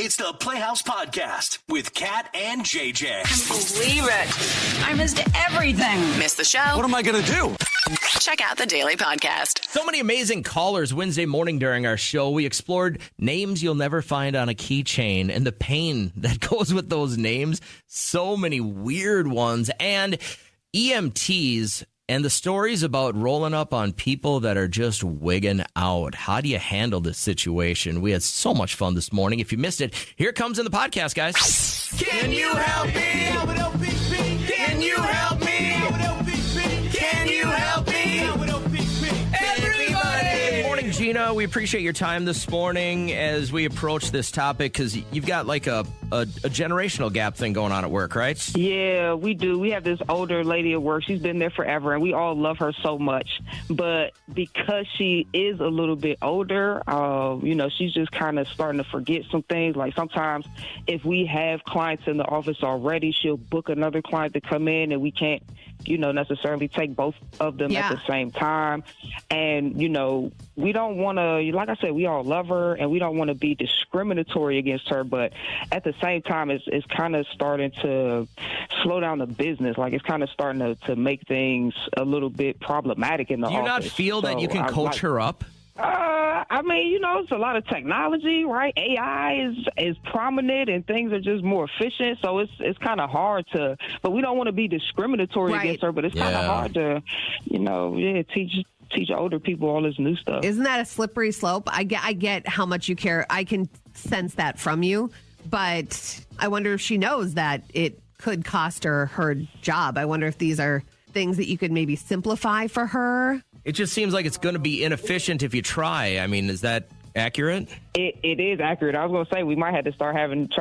It's the Playhouse Podcast with Kat and JJ. Can't believe it. I missed everything. Missed the show? What am I going to do? Check out the Daily Podcast. So many amazing callers Wednesday morning during our show. We explored names you'll never find on a keychain and the pain that goes with those names. So many weird ones. And EMTs and the stories about rolling up on people that are just wigging out. How do you handle this situation? We had so much fun this morning. If you missed it, here it comes in the podcast, guys. Can you help me? Can you help me? Can you help me? Everybody! Morning, Gina. We appreciate your time this morning as we approach this topic because you've got like a generational gap thing going on at work, right? Yeah, we do. We have this older lady at work. She's been there forever, and we all love her so much. But because she is a little bit older, she's just kind of starting to forget some things. Like sometimes if we have clients in the office already, she'll book another client to come in, and we can't, necessarily take both of them at the same time. And, we don't want to, like I said, we all love her, and we don't want to be discriminatory against her. But at the same time, it's kind of starting to slow down the business. Like it's kind of starting to make things a little bit problematic in the office. Do you not feel that you can coach her up? It's a lot of technology, right? AI is prominent and things are just more efficient. So it's kind of hard to, but we don't want to be discriminatory against her, but it's kind of hard to, teach older people all this new stuff. Isn't that a slippery slope? I get how much you care. I can sense that from you, but I wonder if she knows that it could cost her job. I wonder if these are things that you could maybe simplify for her. It just seems like it's going to be inefficient if you try. I mean, is that accurate? It is accurate. I was going to say we might have to try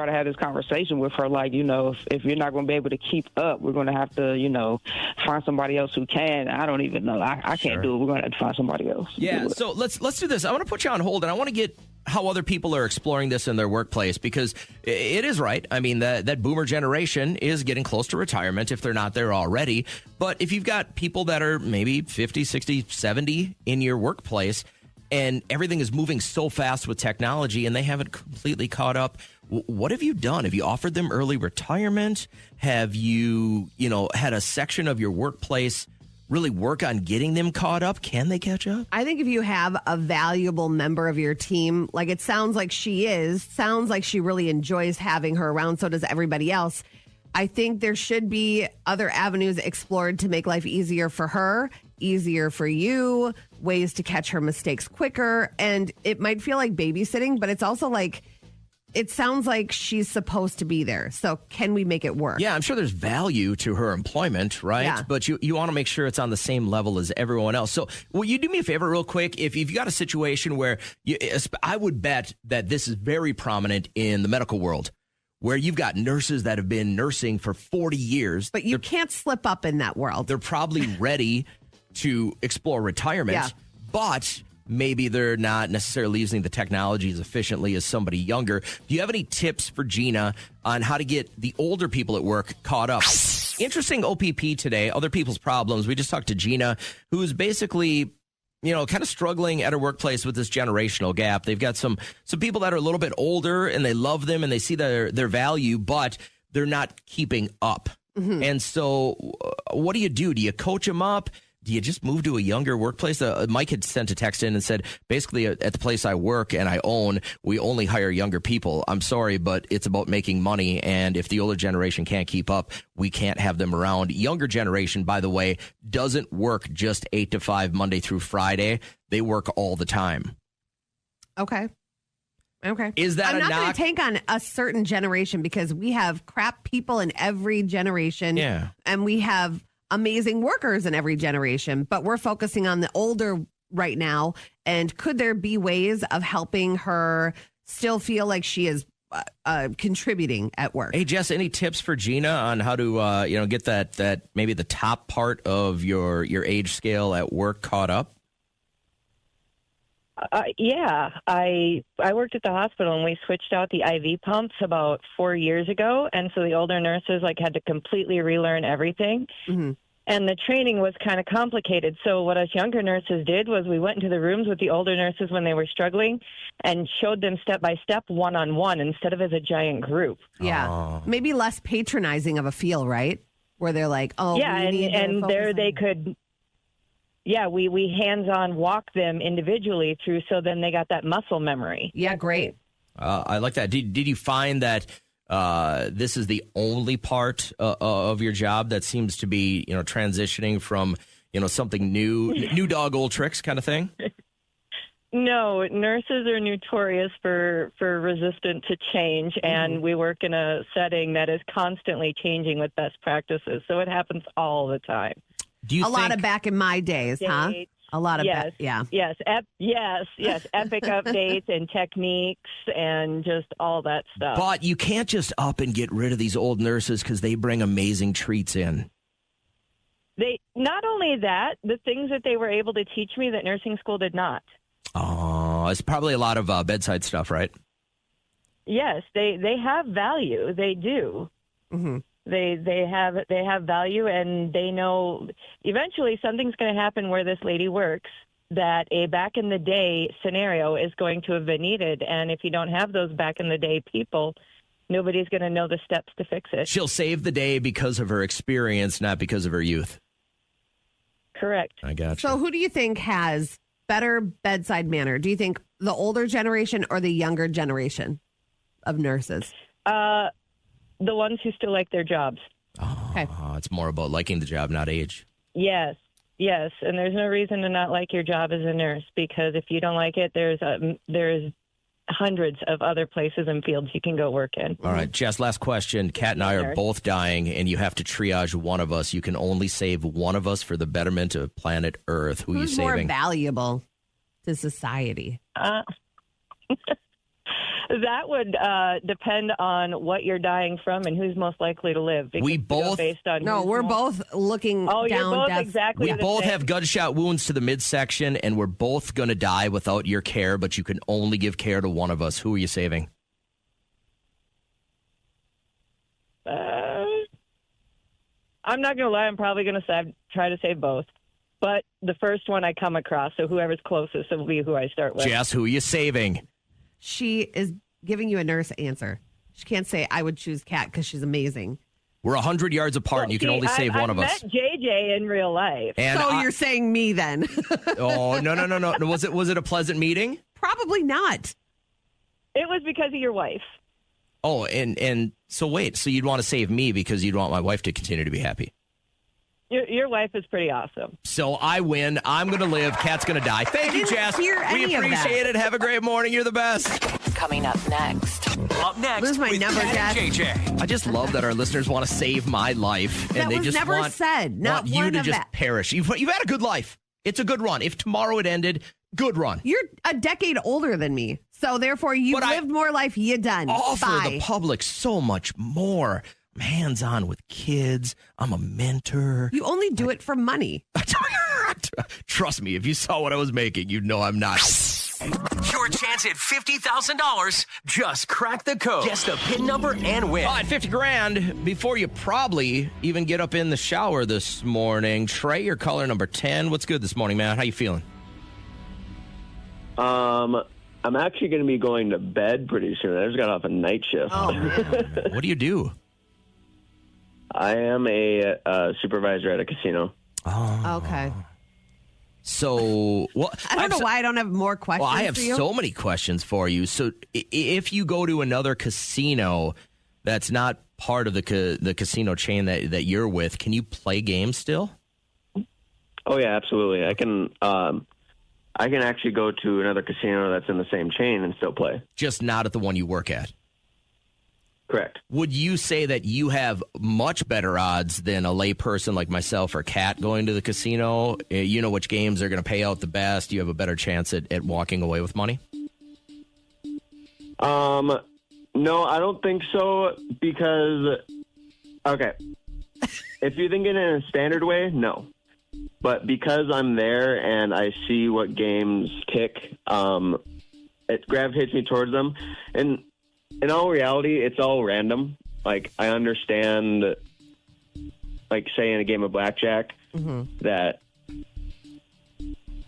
to have this conversation with her. Like, if you're not going to be able to keep up, we're going to have to, find somebody else who can. I don't even know. I can't do it. We're going to have to find somebody else. Yeah. So let's do this. I want to put you on hold, and I want to get how other people are exploring this in their workplace, because it is right. I mean, that boomer generation is getting close to retirement if they're not there already. But if you've got people that are maybe 50, 60, 70 in your workplace, and everything is moving so fast with technology and they haven't completely caught up, what have you done? Have you offered them early retirement? Have you, had a section of your workplace really work on getting them caught up? Can they catch up? I think if you have a valuable member of your team, like it sounds like she really enjoys having her around, so does everybody else. I think there should be other avenues explored to make life easier for her, easier for you, ways to catch her mistakes quicker. And it might feel like babysitting, but it's also like, it sounds like she's supposed to be there. So can we make it work? Yeah, I'm sure there's value to her employment, right? Yeah. But you want to make sure it's on the same level as everyone else. So will you do me a favor real quick? If you've got a situation where I would bet that this is very prominent in the medical world, where you've got nurses that have been nursing for 40 years. But you can't slip up in that world. They're probably ready to explore retirement, but maybe they're not necessarily using the technology as efficiently as somebody younger. Do you have any tips for Gina on how to get the older people at work caught up? Interesting OPP today, other people's problems. We just talked to Gina, who's basically, kind of struggling at her workplace with this generational gap. They've got some people that are a little bit older and they love them and they see their value, but they're not keeping up. Mm-hmm. And so what do? Do you coach them up? Do you just move to a younger workplace? Mike had sent a text in and said, basically, at the place I work and I own, we only hire younger people. I'm sorry, but it's about making money. And if the older generation can't keep up, we can't have them around. Younger generation, by the way, doesn't work just 8 to 5 Monday through Friday. They work all the time. Okay. Is that I'm not going knock? to take on a certain generation because we have crap people in every generation. Yeah. And we have amazing workers in every generation, but we're focusing on the older right now. And could there be ways of helping her still feel like she is contributing at work? Hey, Jess, any tips for Gina on how to get that maybe the top part of your age scale at work caught up? I worked at the hospital and we switched out the IV pumps about 4 years ago, and so the older nurses had to completely relearn everything. Mm-hmm. And the training was kind of complicated. So what us younger nurses did was we went into the rooms with the older nurses when they were struggling and showed them step by step, one-on-one, instead of as a giant group. Yeah. Maybe less patronizing of a feel, right? Where they're like, oh, yeah, and there they could, we hands-on walk them individually through, so then they got that muscle memory. Yeah, great. I like that. Did you find that this is the only part of your job that seems to be, transitioning from, something new dog, old tricks kind of thing? No, nurses are notorious for resistant to change, and we work in a setting that is constantly changing with best practices. So it happens all the time. Do you lot of back in my days, huh? A lot of yes, yeah. Yes, epic updates and techniques and just all that stuff. But you can't just up and get rid of these old nurses because they bring amazing treats in. They not only that, the things that they were able to teach me that nursing school did not. Oh, it's probably a lot of bedside stuff, right? Yes, they have value. They do. Mm-hmm. They have value, and they know eventually something's going to happen where this lady works that a back in the day scenario is going to have been needed. And if you don't have those back in the day people, nobody's going to know the steps to fix it. She'll save the day because of her experience, not because of her youth. Correct. I got you. So who do you think has better bedside manner? Do you think the older generation or the younger generation of nurses? The ones who still like their jobs. Okay. It's more about liking the job, not age. Yes. And there's no reason to not like your job as a nurse, because if you don't like it, there's hundreds of other places and fields you can go work in. All right, Jess, last question. Kat and I are both dying, and you have to triage one of us. You can only save one of us for the betterment of planet Earth. Who are you Who's saving? more valuable to society? That would depend on what you're dying from and who's most likely to live. We both based on we're both looking down. You're both death. exactly. We both have gunshot wounds to the midsection, and we're both going to die without your care, but you can only give care to one of us. Who are you saving? I'm not going to lie. I'm probably going to try to save both. But the first one I come across, so whoever's closest will be who I start with. Jess, who are you saving? She is giving you a nurse answer. She can't say, I would choose Kat because she's amazing. We're 100 yards apart, and you can only save one of us. I met JJ in real life. And so you're saying me then? Oh, no. Was it a pleasant meeting? Probably not. It was because of your wife. Oh, and so wait. So you'd want to save me because you'd want my wife to continue to be happy. Your wife is pretty awesome. So I win. I'm going to live. Kat's going to die. Thank you, Jess. hear We any of that. appreciate it. Have a great morning. You're the best. Coming up next. Up next Lose my with number, Kat and Jack. JJ. I just love that our listeners want to save my life. That And they was just never want, said. Not want you one to of just that. perish. You've had a good life. It's a good run. If tomorrow it ended, good run. You're a decade older than me. So therefore, you But I lived more life. You done. Offer Bye. the public so much more. I'm hands-on with kids. I'm a mentor. You only do it for money. Trust me, if you saw what I was making, you'd know I'm not. Your chance at $50,000. Just crack the code. Guess the PIN number and win. At 50 grand before you probably even get up in the shower this morning. Trey, your caller number 10. What's good this morning, man? How you feeling? I'm actually going to be going to bed pretty soon. I just got off a night shift. Oh, man. What do you do? I am a supervisor at a casino. Okay. So, I don't know why I don't have more questions. Well, I have for you. so many questions for you. So, if you go to another casino that's not part of the casino chain that you're with, can you play games still? Oh yeah, absolutely. I can actually go to another casino that's in the same chain and still play. Just not at the one you work at. Correct. Would you say that you have much better odds than a layperson like myself or Kat going to the casino? You know which games are going to pay out the best. You have a better chance at walking away with money? No, I don't think so because, okay, if you think it in a standard way, no. But because I'm there and I see what games kick, it gravitates me towards them. And in all reality, it's all random. Like, I understand like say in a game of blackjack, that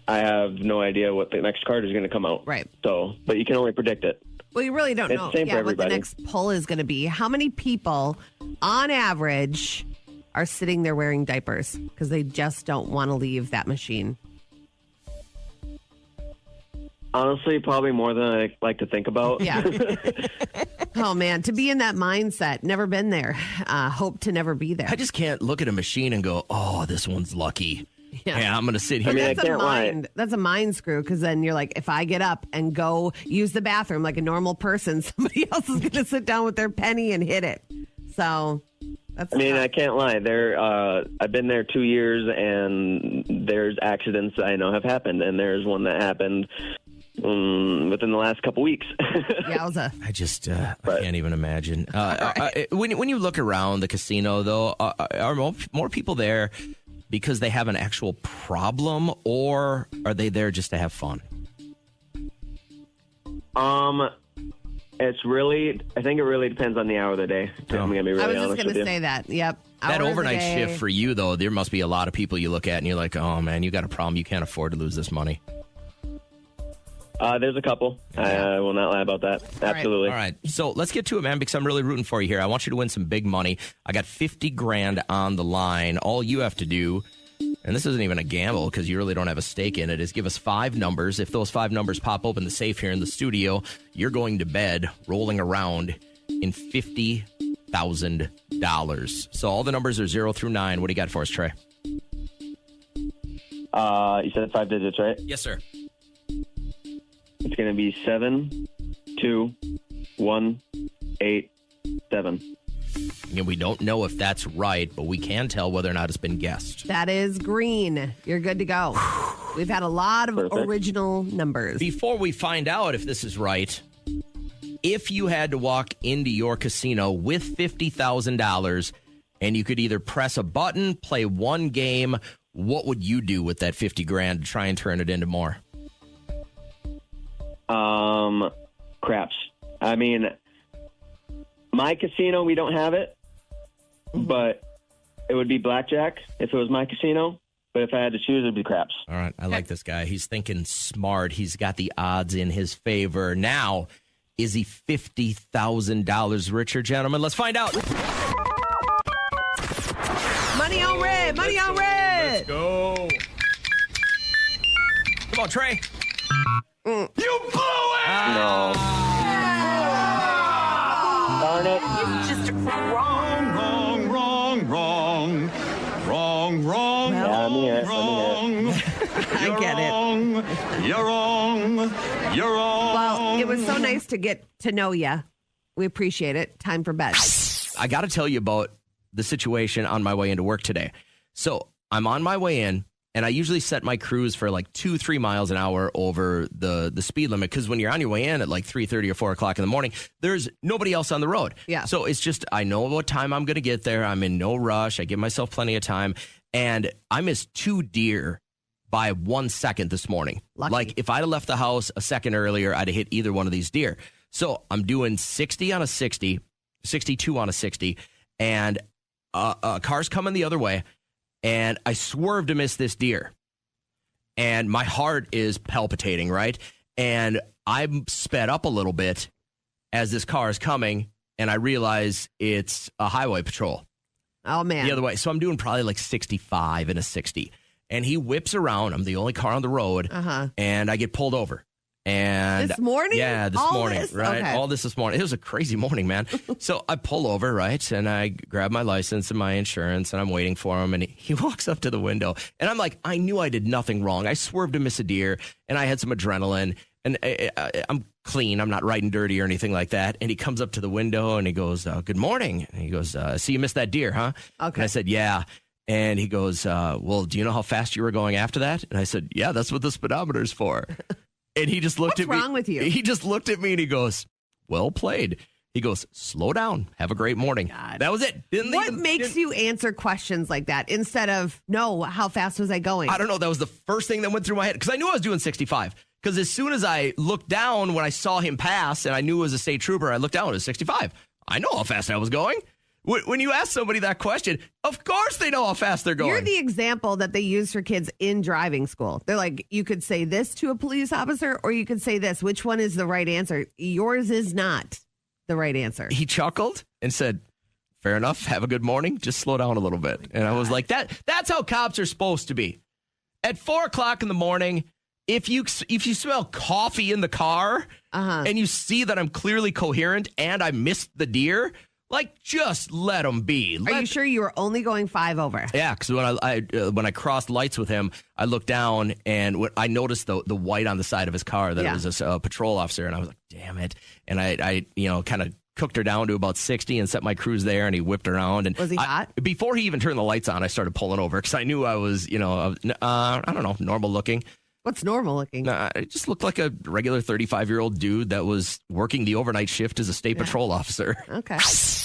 I have no idea what the next card is going to come out. Right. So, but you can only predict it. Well, you really don't It's know the same for what the everybody. next pull is going to be. How many people, on average, are sitting there wearing diapers because they just don't want to leave that machine? Honestly, probably more than I like to think about. Yeah. Oh, man. To be in that mindset, never been there. Hope to never be there. I just can't look at a machine and go, oh, this one's lucky. Yeah. I'm going to sit here. I mean, I That's a can't lie. mind. That's a mind screw because then you're like, if I get up and go use the bathroom like a normal person, somebody else is going to sit down with their penny and hit it. So that's. I mean, tough. I can't lie. I've been there 2 years, and there's accidents that I know have happened, and there's one that happened within the last couple weeks. Yowza. I just I can't even imagine. When you look around the casino, though, are more people there because they have an actual problem, or are they there just to have fun? It's really, I think it really depends on the hour of the day. I'm going to be really I was just honest going with to you. say that. Yep. That Hour of the overnight day. shift for you, though, there must be a lot of people you look at and you're like, oh, man, you got a problem. You can't afford to lose this money. There's a couple. I will not lie about that. Absolutely. All right. So let's get to it, man, because I'm really rooting for you here. I want you to win some big money. I got 50 grand on the line. All you have to do, and this isn't even a gamble because you really don't have a stake in it, is give us 5 numbers. If those 5 numbers pop open the safe here in the studio, you're going to bed rolling around in $50,000. So all the numbers are 0 through 9. What do you got for us, Trey? You said 5 digits, right? Yes, sir. It's going to be 7, 2, 1, 8, 7. And we don't know if that's right, but we can tell whether or not it's been guessed. That is green. You're good to go. We've had a lot of Perfect. original numbers. Before we find out if this is right, if you had to walk into your casino with $50,000 and you could either press a button, play one game, what would you do with that 50 grand to try and turn it into more? Craps. I mean, my casino, we don't have it, but it would be blackjack if it was my casino. But if I had to choose, it would be craps. All right, I like this guy. He's thinking smart. He's got the odds in his favor. Now, is he $50,000 richer, gentlemen? Let's find out. Money on red. Money on red. Let's go. Come on, Trey. You blew it! No. Darn it. Just wrong. Yeah, let me hear it. I get it. You're wrong. Well, it was so nice to get to know you. We appreciate it. Time for bed. I got to tell you about the situation on my way into work today. So I'm on my way in, and I usually set my cruise for like 2-3 miles an hour over the speed limit, because when you're on your way in at like 3:30 or 4 o'clock in the morning, there's nobody else on the road. Yeah. So it's just, I know what time I'm going to get there. I'm in no rush. I give myself plenty of time. And I missed 2 deer by 1 second this morning. Lucky. Like if I'd have left the house a second earlier, I'd have hit either one of these deer. So I'm doing 60 on a 60, 62 on a 60, and a car's coming the other way, and I swerved to miss this deer. And my heart is palpitating, right? And I'm sped up a little bit as this car is coming, and I realize it's a highway patrol Oh, man. the other way. So I'm doing probably like 65 and a 60. And he whips around. I'm the only car on the road. And I get pulled over. And This morning? Yeah, this All morning. this? Right. Okay. All this morning. It was a crazy morning, man. So I pull over, right? And I grab my license and my insurance, and I'm waiting for him. And he walks up to the window. And I'm like, I knew I did nothing wrong. I swerved to miss a deer, and I had some adrenaline. And I'm clean. I'm not riding dirty or anything like that. And he comes up to the window, and he goes, good morning. And he goes, so you missed that deer, huh? Okay. And I said, yeah. And he goes, well, do you know how fast you were going after that? And I said, yeah, that's what the speedometer's for. And he just looked at me. What's wrong with you? He just looked at me and he goes, well played. He goes, slow down. Have a great morning. God. That was it. What makes you answer questions like that instead of, no, how fast was I going? I don't know. That was the first thing that went through my head, because I knew I was doing 65. Because as soon as I looked down when I saw him pass and I knew it was a state trooper, I looked down, it was 65. I know how fast I was going. When you ask somebody that question, of course they know how fast they're going. You're the example that they use for kids in driving school. They're like, you could say this to a police officer or you could say this. Which one is the right answer? Yours is not the right answer. He chuckled and said, fair enough. Have a good morning. Just slow down a little bit. And I was like, that's how cops are supposed to be. At 4:00 in the morning, if you smell coffee in the car and you see that I'm clearly coherent and I missed the deer, like, just let them be. Are you sure you were only going 5 over? Yeah, because when I crossed lights with him, I looked down and I noticed the white on the side of his car that it was a patrol officer, and I was like, damn it. And I kind of cooked her down to about 60 and set my cruise there, and he whipped around. And was he hot? Before he even turned the lights on, I started pulling over because I knew I was, I don't know, normal looking. What's normal looking? It just looked like a regular 35-year-old dude that was working the overnight shift as a state patrol officer. Okay.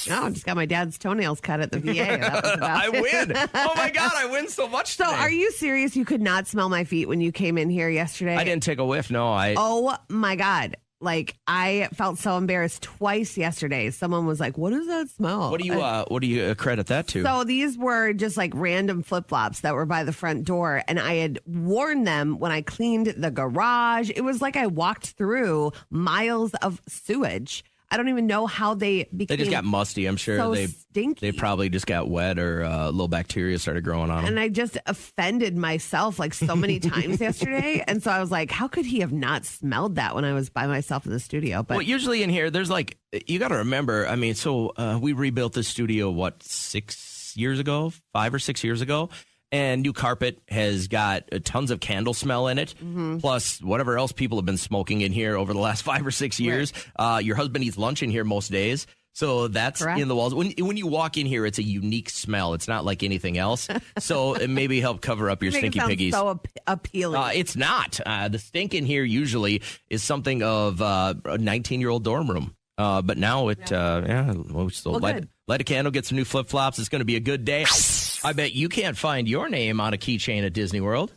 No, I just got my dad's toenails cut at the VA. That was about I win. Oh, my God, I win so much today. So are you serious? You could not smell my feet when you came in here yesterday? I didn't take a whiff, no. Oh, my God. Like, I felt so embarrassed twice yesterday. Someone was like, what does that smell? What do you credit that to? So these were just like random flip-flops that were by the front door, and I had worn them when I cleaned the garage. It was like I walked through miles of sewage. I don't even know how they became. They just got musty, I'm sure. So stinky. They probably just got wet, or a little bacteria started growing on them. And I just offended myself like so many times yesterday. And so I was like, how could he have not smelled that when I was by myself in the studio? But well, usually in here, there's like, you got to remember, I mean, so we rebuilt the studio, 6 years ago, 5 or 6 years ago? And new carpet has got tons of candle smell in it, plus whatever else people have been smoking in here over the last 5 or 6 years. Right. Your husband eats lunch in here most days, so that's correct. In the walls. When you walk in here, it's a unique smell. It's not like anything else, so it maybe help cover up your stinky piggies. So appealing. It's not. The stink in here usually is something of a 19-year-old dorm room. But now light a candle, get some new flip-flops. It's going to be a good day. I bet you can't find your name on a keychain at Disney World.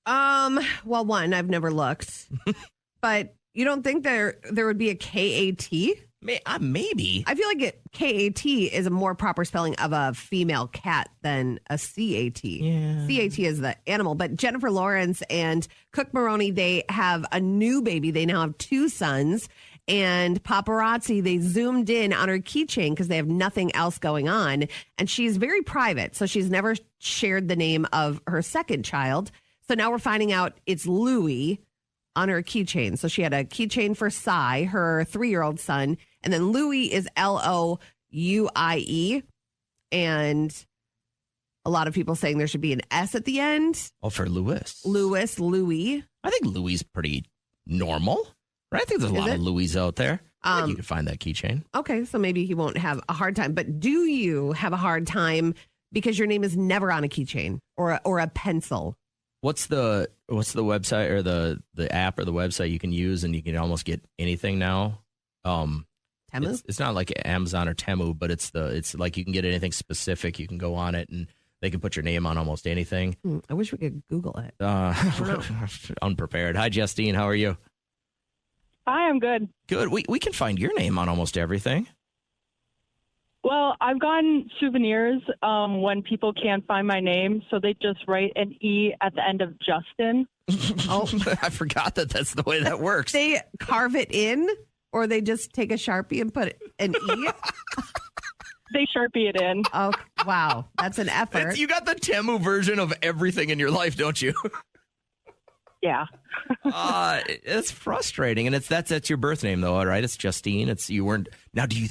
Well, one, I've never looked. But you don't think there would be a K-A-T? Maybe. I feel like K-A-T is a more proper spelling of a female cat than a C-A-T. Yeah. C-A-T is the animal. But Jennifer Lawrence and Cook Maroney, they have a new baby. They now have 2 sons. And paparazzi, they zoomed in on her keychain because they have nothing else going on. And she's very private, so she's never shared the name of her second child. So now we're finding out it's Louie on her keychain. So she had a keychain for Cy, her 3-year-old son, and then Louie is L-O-U-I-E. And a lot of people saying there should be an S at the end. Oh, for Louis. Louie. I think Louis is pretty normal. I think there's a lot of Louis out there. I think you can find that keychain. Okay, so maybe he won't have a hard time. But do you have a hard time because your name is never on a keychain or a pencil? What's the website or the app or the website you can use and you can almost get anything now? Temu? It's not like Amazon or Temu, but it's like you can get anything specific. You can go on it and they can put your name on almost anything. I wish we could Google it. Unprepared. Hi, Justine. How are you? Hi, I'm good. Good. We can find your name on almost everything. Well, I've gotten souvenirs when people can't find my name, so they just write an E at the end of Justin. Oh, I forgot that's the way that works. They carve it in, or they just take a Sharpie and put an E? They Sharpie it in. Oh, wow. That's an effort. You got the Temu version of everything in your life, don't you? Yeah. It's frustrating, and that's your birth name though, right? It's Justine. You weren't. Now, do you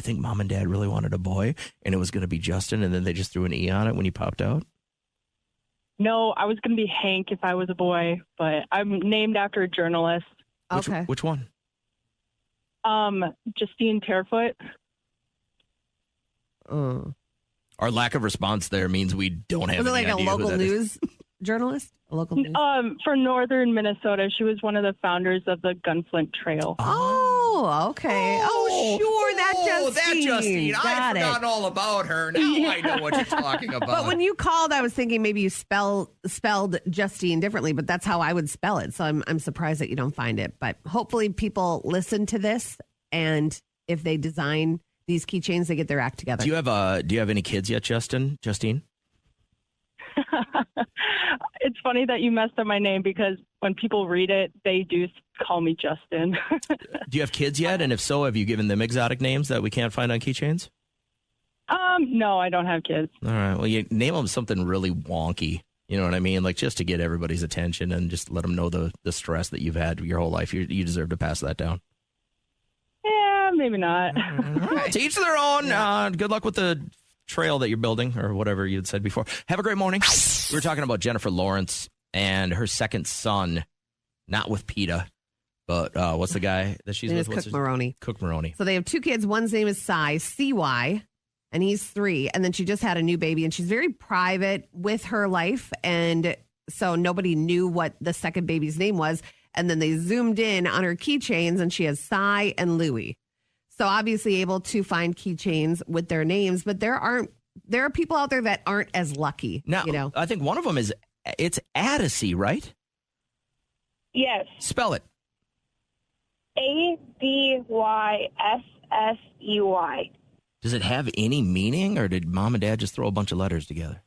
think mom and dad really wanted a boy, and it was going to be Justin, and then they just threw an E on it when you popped out? No, I was going to be Hank if I was a boy, but I'm named after a journalist. Okay. Which one? Justine Tearfoot. Our lack of response there means we don't have. Was it like any a idea local news journalist? A local news? For northern Minnesota. She was one of the founders of the Gunflint Trail. Oh, okay. Oh, sure. That Justine. I've forgotten all about her. Now I know what you're talking about. But when you called, I was thinking maybe you spelled Justine differently, but that's how I would spell it. So I'm surprised that you don't find it. But hopefully people listen to this, and if they design these keychains, they get their act together. Do you have any kids yet, Justine? It's funny that you messed up my name because when people read it, they do call me Justin. Do you have kids yet? And if so, have you given them exotic names that we can't find on keychains? No, I don't have kids. All right. Well, you name them something really wonky. You know what I mean? Like just to get everybody's attention and just let them know the stress that you've had your whole life. You deserve to pass that down. Yeah, maybe not. All right. To each their own. Good luck with the trail that you're building or whatever you'd said before. Have a great morning. We were talking about Jennifer Lawrence and her second son, not with PETA, but what's the guy that she's with? Cook Maroney. Cook Maroney. So they have 2 kids. One's name is CY, and he's 3. And then she just had a new baby, and she's very private with her life. And so nobody knew what the second baby's name was. And then they zoomed in on her keychains, and she has Cy and Louie. So obviously able to find keychains with their names, but there are people out there that aren't as lucky. Now, I think one of them it's Addisy, right? Yes. Spell it. ADYSSEY. Does it have any meaning, or did mom and dad just throw a bunch of letters together?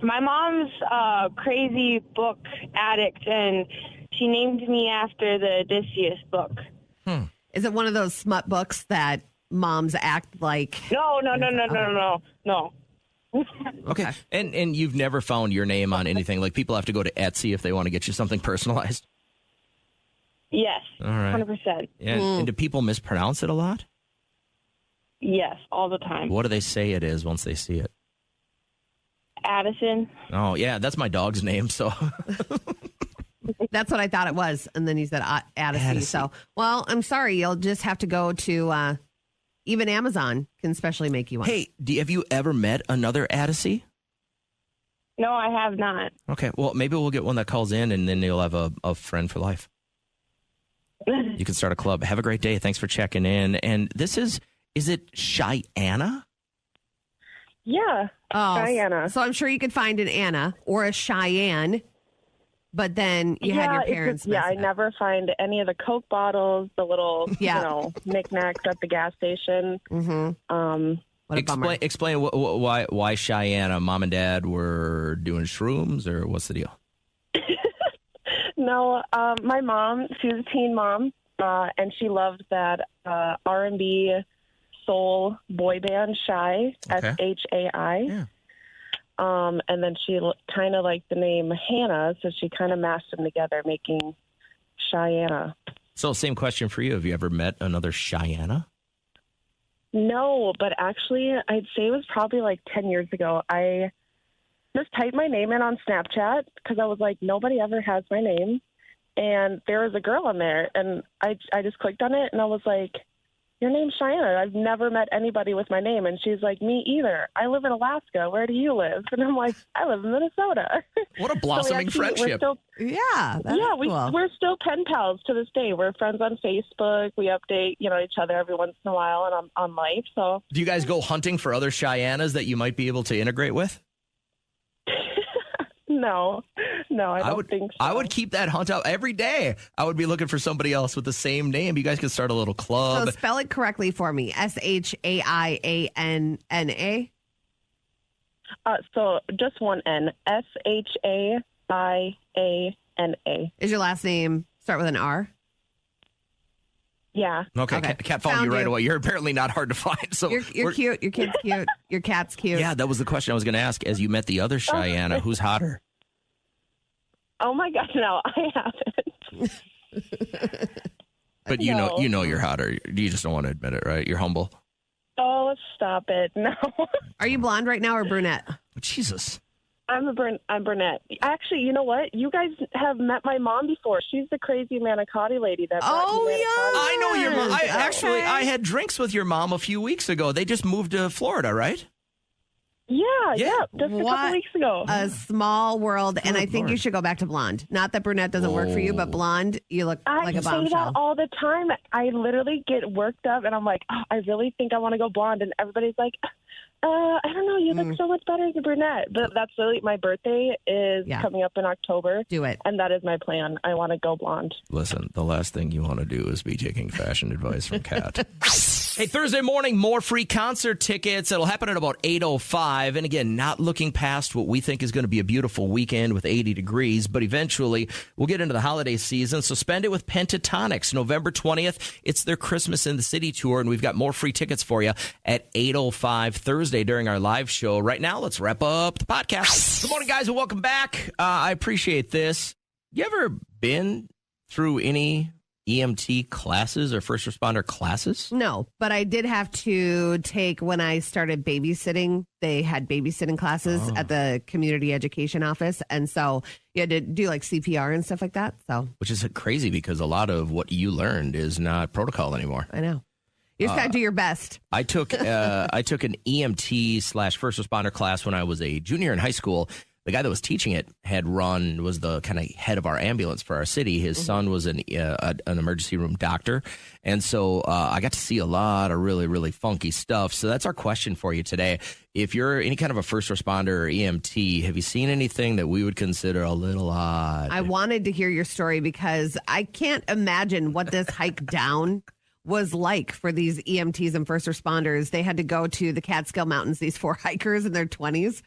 My mom's a crazy book addict, and she named me after the Odysseus book. Is it one of those smut books that moms act like? No. Okay. And you've never found your name on anything? Like people have to go to Etsy if they want to get you something personalized? Yes. All right. 100%. Yeah. And do people mispronounce it a lot? Yes, all the time. What do they say it is once they see it? Addison. Oh, yeah. That's my dog's name, so... That's what I thought it was. And then he said Addisy. So, well, I'm sorry. You'll just have to go to even Amazon can specially make you one. Hey, have you ever met another Addisy? No, I have not. Okay. Well, maybe we'll get one that calls in and then you'll have a friend for life. You can start a club. Have a great day. Thanks for checking in. And this is it Cheyenne? Yeah. Cheyenne. So I'm sure you could find an Anna or a Cheyenne. But then you had your parents. I never find any of the Coke bottles, the little, knickknacks at the gas station. Mm-hmm. Explain why Cheyenne, mom and dad were doing shrooms, or what's the deal? No, my mom, she was a teen mom, and she loved that R&B soul boy band, Shy, SHAI. Yeah. And then she kind of liked the name Hannah, so she kind of mashed them together, making Cheyenne. So, same question for you. Have you ever met another Cheyenne? No, but actually, I'd say it was probably like 10 years ago. I just typed my name in on Snapchat because I was like, nobody ever has my name. And there was a girl on there, and I just clicked on it, and I was like, your name's Cheyenne. I've never met anybody with my name. And she's like, me either. I live in Alaska. Where do you live? And I'm like, I live in Minnesota. What a blossoming friendship. Cool. We're still pen pals to this day. We're friends on Facebook. We update, each other every once in a while and on life. So, do you guys go hunting for other Cheyennes that you might be able to integrate with? No, I don't think so. I would keep that hunt out every day. I would be looking for somebody else with the same name. You guys could start a little club. So spell it correctly for me. SHAIANNA. So just one N. SHAIANA. Is your last name start with an R? Yeah. Okay. Cat found you right away. You're apparently not hard to find. So you're cute. Your kid's cute. Your cat's cute. Yeah, that was the question I was going to ask. As you met the other Cheyenne, who's hotter? Oh my God, no, I haven't. But you know you're hotter. You just don't want to admit it, right? You're humble. Oh, stop it! No. Are you blonde right now or brunette? Jesus. I'm brunette. Actually, you know what? You guys have met my mom before. She's the crazy manicotti lady that. I know your mom. I had drinks with your mom a few weeks ago. They just moved to Florida, right? Yeah, just a couple weeks ago. A small world, and I think you should go back to blonde. Not that brunette doesn't work for you, but blonde, you look like a bombshell. I say that all the time. I literally get worked up, and I'm like, I really think I want to go blonde, and everybody's like, I don't know, you look so much better as a brunette. But that's really, my birthday is coming up in October. Do it. And that is my plan. I want to go blonde. Listen, the last thing you want to do is be taking fashion advice from Kat. Hey, Thursday morning, more free concert tickets. It'll happen at about 8:05. And again, not looking past what we think is going to be a beautiful weekend with 80 degrees, but eventually we'll get into the holiday season. So spend it with Pentatonics. November 20th, it's their Christmas in the City tour, and we've got more free tickets for you at 8:05 Thursday during our live show. Right now, let's wrap up the podcast. Good morning, guys, and welcome back. I appreciate this. You ever been through any EMT classes or first responder classes? No, but I did have to take, when I started babysitting, they had babysitting classes at the community education office. And so you had to do like CPR and stuff like that. So, which is crazy because a lot of what you learned is not protocol anymore. I know. You just got to do your best. I took an EMT / first responder class when I was a junior in high school. The guy that was teaching it was the kind of head of our ambulance for our city. His son was an emergency room doctor. And so I got to see a lot of really, really funky stuff. So that's our question for you today. If you're any kind of a first responder or EMT, have you seen anything that we would consider a little odd? I wanted to hear your story because I can't imagine what this hike down was like for these EMTs and first responders. They had to go to the Catskill Mountains, these 4 hikers in their 20s.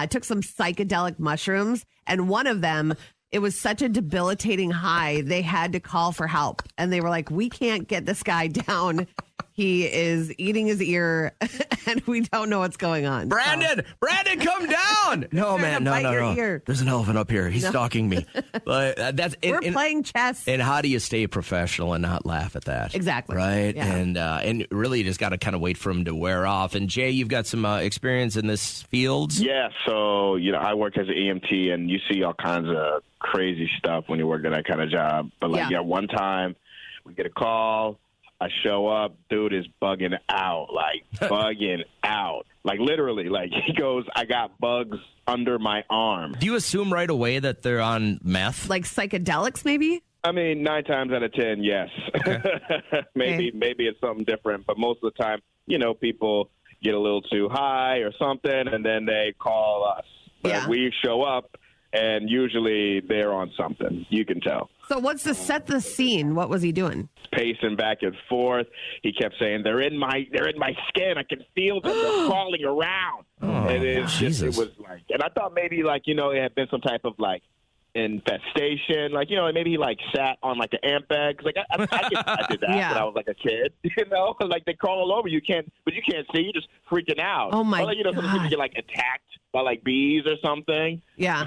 Took some psychedelic mushrooms, and one of them, it was such a debilitating high, they had to call for help. And they were like, we can't get this guy down. He is eating his ear, and we don't know what's going on. Brandon, come down. No, man, no. Ear. There's an elephant up here. He's stalking me. But we're playing chess. And how do you stay professional and not laugh at that? Exactly. Right? Yeah. And really you just got to kind of wait for him to wear off. And Jay, you've got some experience in this field. Yeah, so, I work as an EMT, and you see all kinds of crazy stuff when you work at that kind of job. But, one time we get a call. I show up, dude is bugging out, like literally, like he goes, I got bugs under my arm. Do you assume right away that they're on meth? Like psychedelics, maybe? I mean, 9 times out of 10, yes. Okay. maybe it's something different, but most of the time, people get a little too high or something, and then they call us. But we show up, and usually they're on something. You can tell. So what's to set the scene? What was he doing? Pacing back and forth. He kept saying, they're in my skin. I can feel them. They're crawling around. And it was like, and I thought maybe it had been some type of infestation. Maybe he sat on an ant bag. I did that when I was a kid. They crawl all over you, but you can't see. You're just freaking out. Oh my God. Sometimes you get attacked by bees or something. Yeah.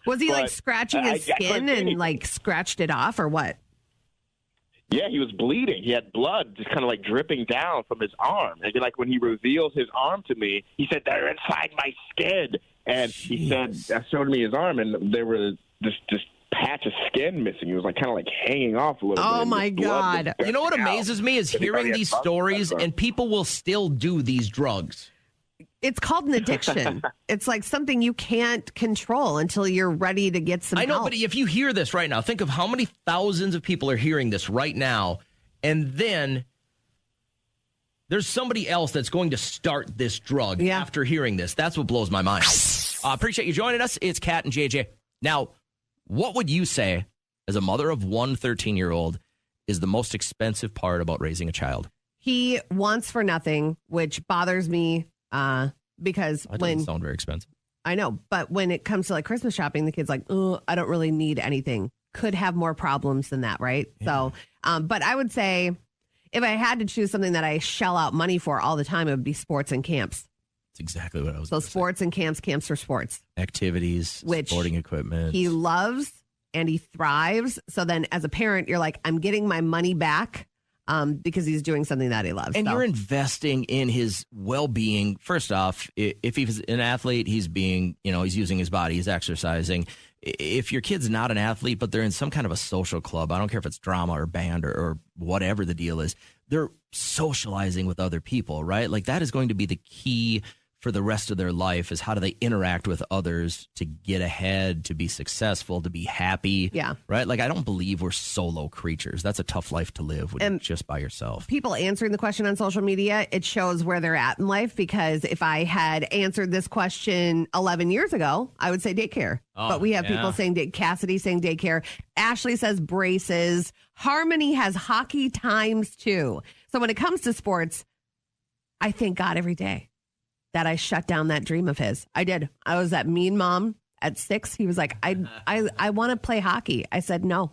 Was he scratching his skin and scratched it off or what? Yeah, he was bleeding. He had blood just kind of dripping down from his arm. And when he revealed his arm to me, he said, they're inside my skin. And he said, showed me his arm, and there was this patch of skin missing. He was kind of hanging off a little bit. Oh my God. You know what amazes me is hearing these stories, and people will still do these drugs. It's called an addiction. It's something you can't control until you're ready to get some help. I know, but if you hear this right now, think of how many thousands of people are hearing this right now, and then there's somebody else that's going to start this drug after hearing this. That's what blows my mind. Appreciate you joining us. It's Kat and JJ. Now, what would you say, as a mother of one 13-year-old, is the most expensive part about raising a child? He wants for nothing, which bothers me. Because that doesn't sound very expensive. I know, but when it comes to Christmas shopping, the kid's oh, I don't really need anything. Could have more problems than that, right? Yeah. So, but I would say if I had to choose something that I shell out money for all the time, it would be sports and camps. That's exactly what I was. So sports and camps for sports, activities, sporting equipment. He loves and he thrives. So then, as a parent, you're I'm getting my money back. Because he's doing something that he loves. And you're investing in his well-being. First off, if he's an athlete, he's he's using his body, he's exercising. If your kid's not an athlete, but they're in some kind of a social club, I don't care if it's drama or band or whatever the deal is, they're socializing with other people, right? That is going to be the key for the rest of their life, is how do they interact with others to get ahead, to be successful, to be happy. Yeah. Right? I don't believe we're solo creatures. That's a tough life to live when you're just by yourself. People answering the question on social media, it shows where they're at in life, because if I had answered this question 11 years ago, I would say daycare. But we have people saying Cassidy saying daycare. Ashley says braces. Harmony has hockey times 2. So when it comes to sports, I thank God every day that I shut down that dream of his. I did. I was that mean mom at 6. He was like, I want to play hockey. I said, no,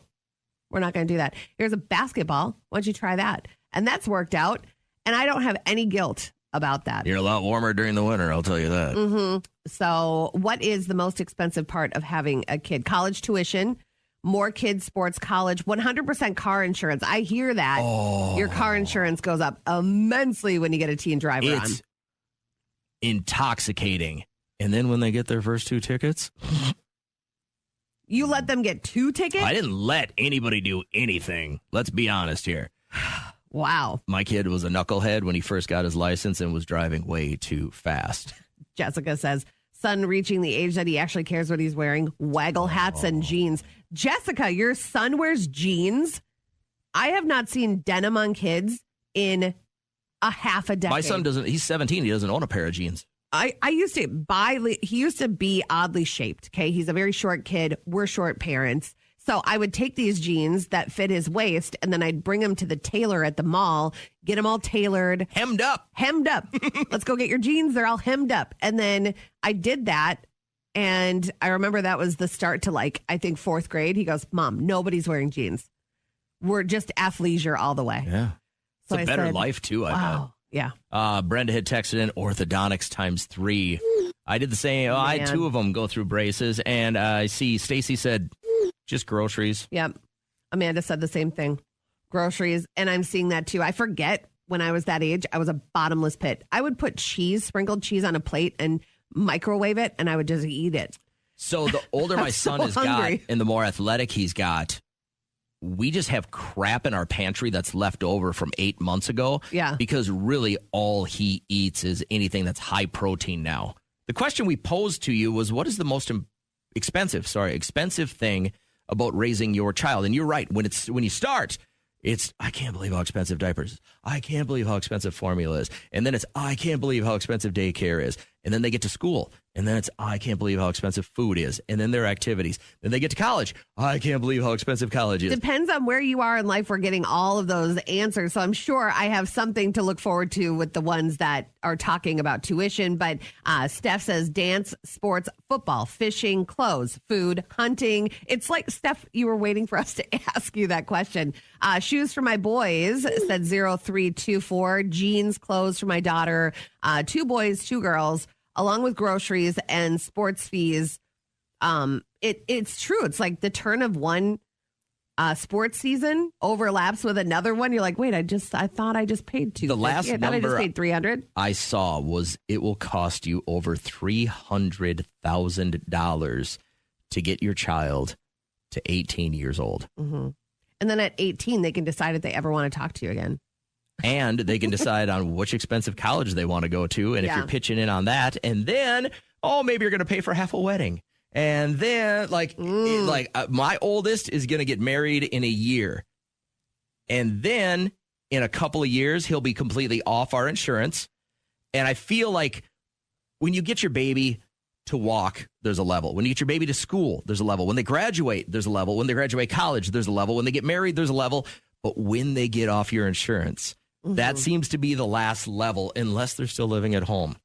we're not going to do that. Here's a basketball. Why don't you try that? And that's worked out. And I don't have any guilt about that. You're a lot warmer during the winter, I'll tell you that. Mm-hmm. So what is the most expensive part of having a kid? College tuition, more kids, sports, college, 100% car insurance. I hear that. Your car insurance goes up immensely when you get a teen driver on. It's intoxicating. And then when they get their first 2 tickets... You let them get 2 tickets? I didn't let anybody do anything. Let's be honest here. Wow. My kid was a knucklehead when he first got his license and was driving way too fast. Jessica says, son reaching the age that he actually cares what he's wearing, waggle hats and jeans. Jessica, your son wears jeans? I have not seen denim on kids in a half a decade. My son doesn't, he's 17, he doesn't own a pair of jeans. I used to buy, he used to be oddly shaped, okay? He's a very short kid. We're short parents. So I would take these jeans that fit his waist, and then I'd bring them to the tailor at the mall, get them all tailored. Hemmed up. Let's go get your jeans. They're all hemmed up. And then I did that, and I remember that was the start to, like, I think 4th grade. He goes, Mom, nobody's wearing jeans. We're just athleisure all the way. Yeah. So it's a better life, too, I bet. Yeah. Brenda had texted in orthodontics times 3. I did the same. I had 2 of them go through braces, and I see Stacy said just groceries. Yep. Amanda said the same thing. Groceries. And I'm seeing that too. I forget when I was that age, I was a bottomless pit. I would put sprinkled cheese on a plate and microwave it, and I would just eat it. So the older my son has got and the more athletic he's got, we just have crap in our pantry that's left over from 8 months ago. Yeah. Because really all he eats is anything that's high protein now. The question we posed to you was, what is the most expensive thing about raising your child? And you're right. When you start, it's, I can't believe how expensive diapers is. I can't believe how expensive formula is. And then it's, I can't believe how expensive daycare is. And then they get to school. And then it's, I can't believe how expensive food is. And then their activities. Then they get to college. I can't believe how expensive college is. Depends on where you are in life. We're getting all of those answers. So I'm sure I have something to look forward to with the ones that are talking about tuition. But Steph says dance, sports, football, fishing, clothes, food, hunting. It's like, Steph, you were waiting for us to ask you that question. Shoes for my boys, said 0324. Jeans, clothes for my daughter. 2 boys, 2 girls, along with groceries and sports fees. It's true. It's like the turn of one sports season overlaps with another one. You're like, wait, I thought I just paid $250. The last number I just paid $300. I saw was it will cost you over $300,000 to get your child to 18 years old. Mm-hmm. And then at 18, they can decide if they ever want to talk to you again. And they can decide on which expensive college they want to go to. And if you're pitching in on that, and then, maybe you're going to pay for half a wedding. And then, my oldest is going to get married in a year. And then in a couple of years, he'll be completely off our insurance. And I feel like when you get your baby to walk, there's a level. When you get your baby to school, there's a level. When they graduate, there's a level. When they graduate college, there's a level. When they get married, there's a level. But when they get off your insurance, that seems to be the last level, unless they're still living at home,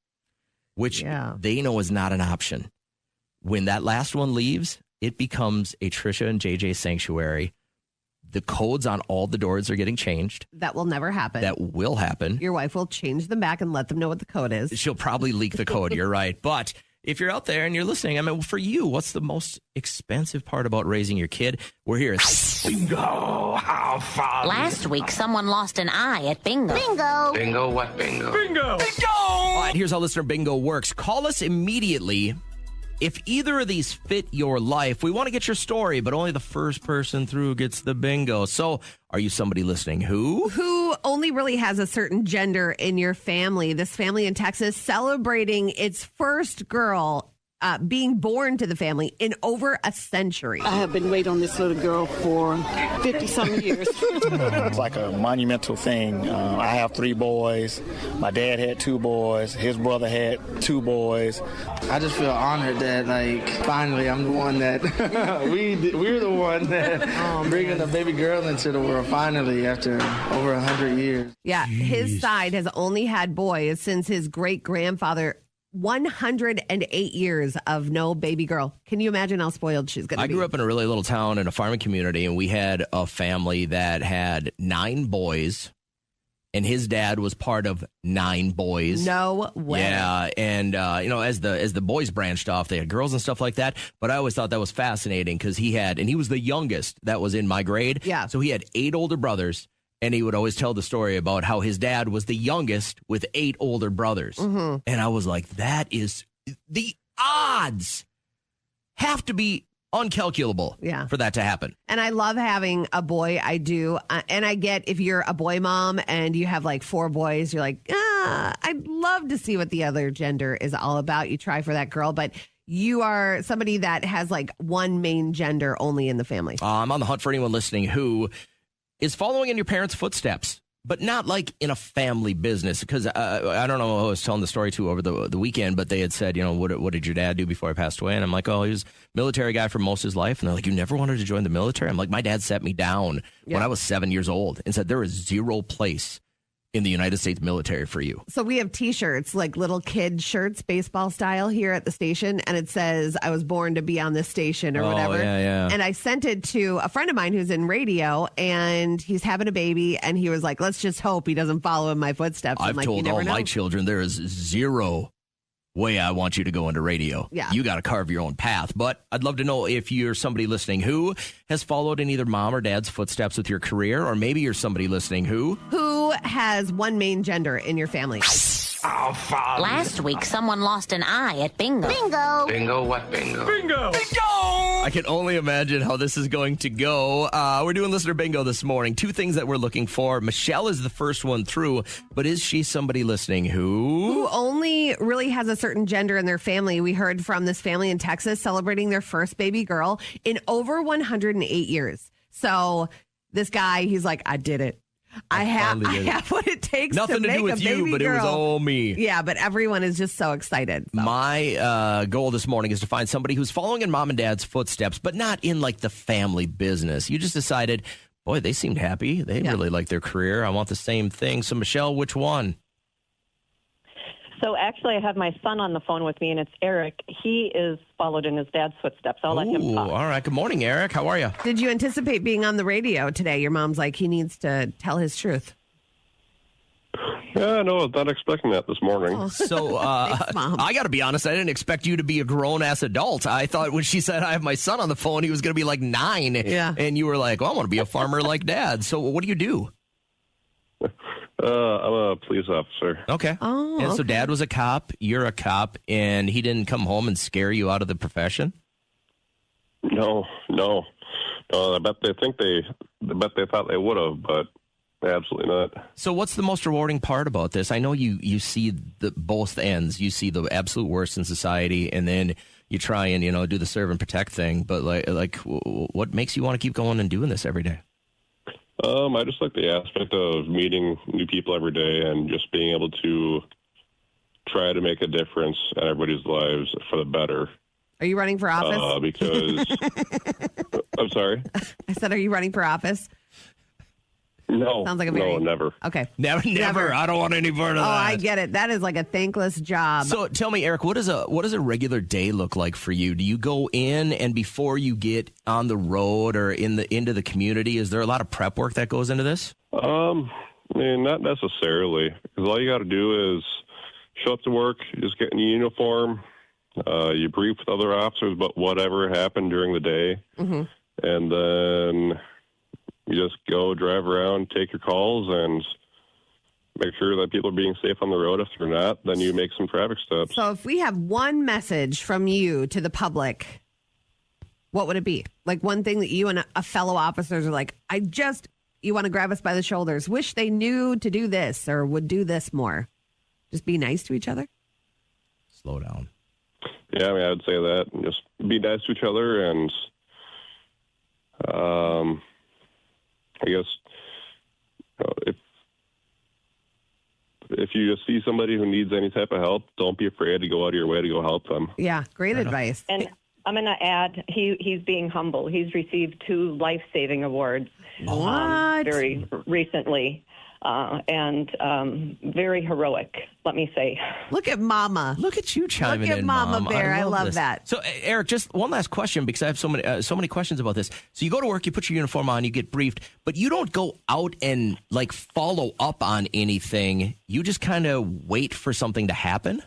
which they know is not an option. When that last one leaves, it becomes a Trisha and JJ sanctuary. The codes on all the doors are getting changed. That will never happen. That will happen. Your wife will change them back and let them know what the code is. She'll probably leak the code. You're right. But if you're out there and you're listening, I mean, for you, what's the most expensive part about raising your kid? We're here. Bingo! How fun! Last week, someone lost an eye at bingo. Bingo! Bingo what bingo? Bingo! Bingo! All right, here's how listener bingo works. Call us immediately. If either of these fit your life, we want to get your story, but only the first person through gets the bingo. So are you somebody listening who only really has a certain gender in your family? This family in Texas celebrating its first girl being born to the family in over a century. I have been waiting on this little girl for 50-some years. It's like a monumental thing. I have 3 boys. My dad had 2 boys. His brother had 2 boys. I just feel honored that, like, finally I'm the one that we're the one that bringing a baby girl into the world finally after over 100 years. Yeah, his side has only had boys since his great-grandfather. 108 years of no baby girl. Can you imagine how spoiled she's going to be? I grew up in a really little town in a farming community, and we had a family that had 9 boys, and his dad was part of 9 boys. No way. Yeah, and as the boys branched off, they had girls and stuff like that. But I always thought that was fascinating because he was the youngest that was in my grade. Yeah. So he had 8 older brothers. And he would always tell the story about how his dad was the youngest with 8 older brothers. Mm-hmm. And I was like, that is the odds have to be uncalculable for that to happen. And I love having a boy. I do. And I get if you're a boy mom and you have like 4 boys, you're like, I'd love to see what the other gender is all about. You try for that girl, but you are somebody that has like one main gender only in the family. I'm on the hunt for anyone listening who is following in your parents' footsteps, but not like in a family business. Because I don't know who I was telling the story to over the weekend, but they had said, what did your dad do before I passed away? And I'm like, oh, he was a military guy for most of his life. And they're like, you never wanted to join the military? I'm like, my dad set me down when I was 7 years old and said there is 0 place in the United States military for you. So we have T-shirts, like little kid shirts, baseball style here at the station. And it says, I was born to be on this station or whatever. Yeah. And I sent it to a friend of mine who's in radio and he's having a baby. And he was like, let's just hope he doesn't follow in my footsteps. I've told all my children there is 0 way I want you to go into radio. Yeah. You got to carve your own path. But I'd love to know if you're somebody listening who has followed in either mom or dad's footsteps with your career, or maybe you're somebody listening who has one main gender in your family. Last week, someone lost an eye at bingo. Bingo. Bingo what bingo? Bingo! I can only imagine how this is going to go. We're doing listener bingo this morning. 2 things that we're looking for. Michelle is the first one through, but is she somebody listening who only really has a certain gender in their family? We heard from this family in Texas celebrating their first baby girl in over 108 years. So this guy, he's like, I did it. I have what it takes Nothing to do with you, but girl. It was all me. Yeah, but everyone is just so excited. So. My goal this morning is to find somebody who's following in mom and dad's footsteps, but not in like the family business. You just decided, boy, they seemed happy. They really like their career. I want the same thing. So, Michelle, which one? So actually, I have my son on the phone with me, and it's Eric. He is followed in his dad's footsteps. I'll let him talk. All right. Good morning, Eric. How are you? Did you anticipate being on the radio today? Your mom's like, he needs to tell his truth. Yeah, no, I was not expecting that this morning. So Thanks, Mom. I got to be honest, I didn't expect you to be a grown-ass adult. I thought when she said I have my son on the phone, he was going to be like 9. Yeah. And you were like, well, I want to be a farmer like Dad. So what do you do? I'm a police officer. Okay. Oh, and so okay. Dad was a cop, you're a cop, and he didn't come home and scare you out of the profession? No. I bet they thought they would have, but absolutely not. So what's the most rewarding part about this? I know you see the both ends. You see the absolute worst in society, and then you try and do the serve and protect thing. But like, what makes you want to keep going and doing this every day? I just like the aspect of meeting new people every day and just being able to try to make a difference in everybody's lives for the better. Are you running for office? Because I'm sorry. I said, are you running for office? No. Sounds like a very... No, never. Okay. Never. I don't want any part of that. Oh, I get it. That is like a thankless job. So tell me, Eric, what does a regular day look like for you? Do you go in and before you get on the road or into the community, is there a lot of prep work that goes into this? Not necessarily. Because all you got to do is show up to work, you just get in your uniform, you brief with other officers about whatever happened during the day, and then you just go drive around, take your calls, and make sure that people are being safe on the road. If they're not, then you make some traffic stops. So if we have one message from you to the public, what would it be? Like one thing that you and a fellow officers are like, you want to grab us by the shoulders, wish they knew to do this or would do this more. Just be nice to each other. Slow down. Yeah, I mean, I would say that. And just be nice to each other, and I guess if you just see somebody who needs any type of help, don't be afraid to go out of your way to go help them. Yeah, great advice. And I'm going to add, he's being humble. He's received 2 life-saving awards very recently. And very heroic, let me say. Look at Mama. Look at you chiming in, Look at Mama Mom. Bear. I love this. that. So, Eric, just one last question, because I have so many questions about this. So you go to work, you put your uniform on, you get briefed, but you don't go out and like follow up on anything. You just kind of wait for something to happen?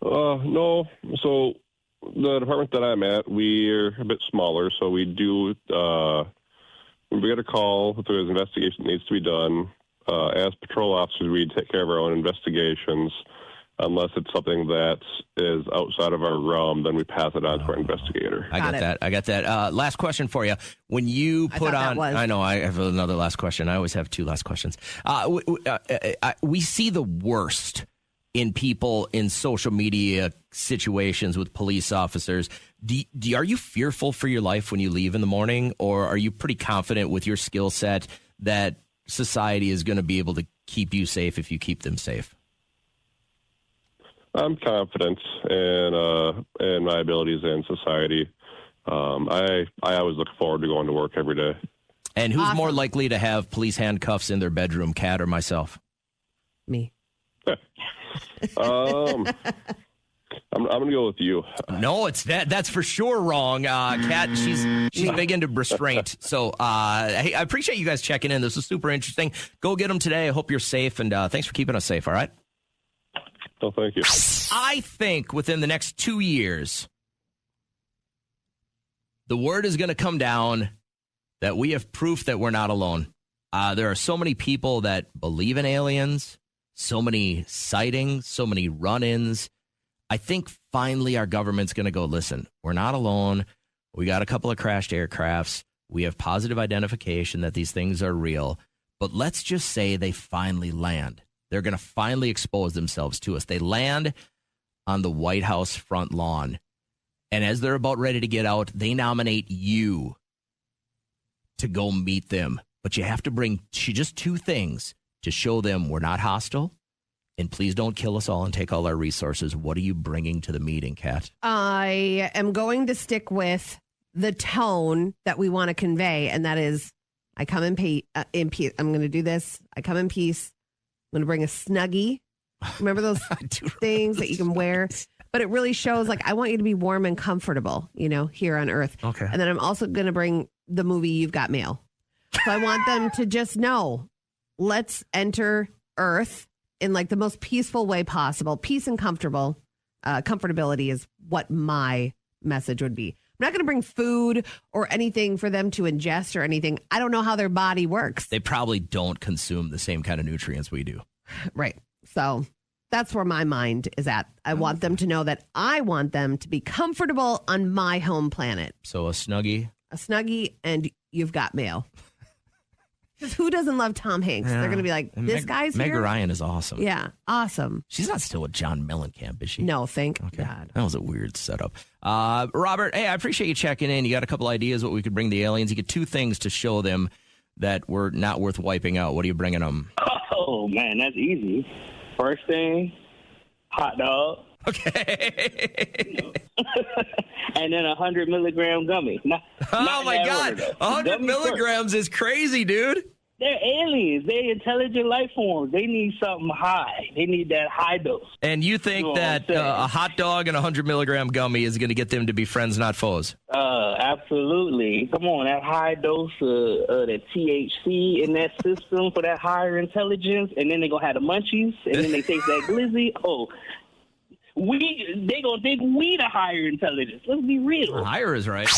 No. So the department that I'm at, we're a bit smaller, so we do... when we get a call, if there's an investigation that needs to be done, as patrol officers, we take care of our own investigations. Unless it's something that is outside of our realm, then we pass it on to our investigator. I got that. Last question for you. When you put on... I know, I have another last question. I always have 2 last questions. We see the worst in people in social media situations with police officers. Are you fearful for your life when you leave in the morning, or are you pretty confident with your skill set that society is going to be able to keep you safe if you keep them safe? I'm confident in my abilities in society. I always look forward to going to work every day. And who's more likely to have police handcuffs in their bedroom, Kat or myself? Me. I'm going to go with you. No, it's that's for sure wrong. Kat, she's big into restraint. So hey, I appreciate you guys checking in. This was super interesting. Go get them today. I hope you're safe, and thanks for keeping us safe, all right? Oh, thank you. I think within the next 2 years, the word is going to come down that we have proof that we're not alone. There are so many people that believe in aliens, so many sightings, so many run-ins. I think finally our government's going to go, listen, we're not alone. We got a couple of crashed aircrafts. We have positive identification that these things are real. But let's just say they finally land. They're going to finally expose themselves to us. They land on the White House front lawn. And as they're about ready to get out, they nominate you to go meet them. But you have to bring just 2 things to show them we're not hostile. And please don't kill us all and take all our resources. What are you bringing to the meeting, Kat? I am going to stick with the tone that we want to convey, and that is, I come in peace. I'm going to do this. I come in peace. I'm going to bring a Snuggie. Remember those things that you can wear? But it really shows, like, I want you to be warm and comfortable, here on Earth. Okay. And then I'm also going to bring the movie You've Got Mail. So I want them to just know, let's enter Earth in like the most peaceful way possible. Peace and comfortability is what my message would be. I'm not going to bring food or anything for them to ingest or anything. I don't know how their body works. They probably don't consume the same kind of nutrients we do. Right. So that's where my mind is at. I want them to know that I want them to be comfortable on my home planet. So a Snuggie? A Snuggie, and You've Got Mail. Because who doesn't love Tom Hanks? Yeah. They're going to be like, this guy's Meg here? Ryan is awesome. Yeah, awesome. She's not still with John Mellencamp, is she? No, thank God. That was a weird setup. Robert, hey, I appreciate you checking in. You got a couple ideas what we could bring the aliens. You get 2 things to show them that we're not worth wiping out. What are you bringing them? Oh, man, that's easy. First thing, hot dog. Okay. And then 100 milligram gummy. Oh my God. 100 milligrams is crazy, dude. They're aliens. They're intelligent life forms. They need something high. They need that high dose. And you think that a hot dog and 100 milligram gummy is going to get them to be friends, not foes? Absolutely. Come on, that high dose of the THC in that system for that higher intelligence, and then they're going to have the munchies, and then they take that glizzy. Oh, they going to think we the higher intelligence. Let's be real. Higher is right.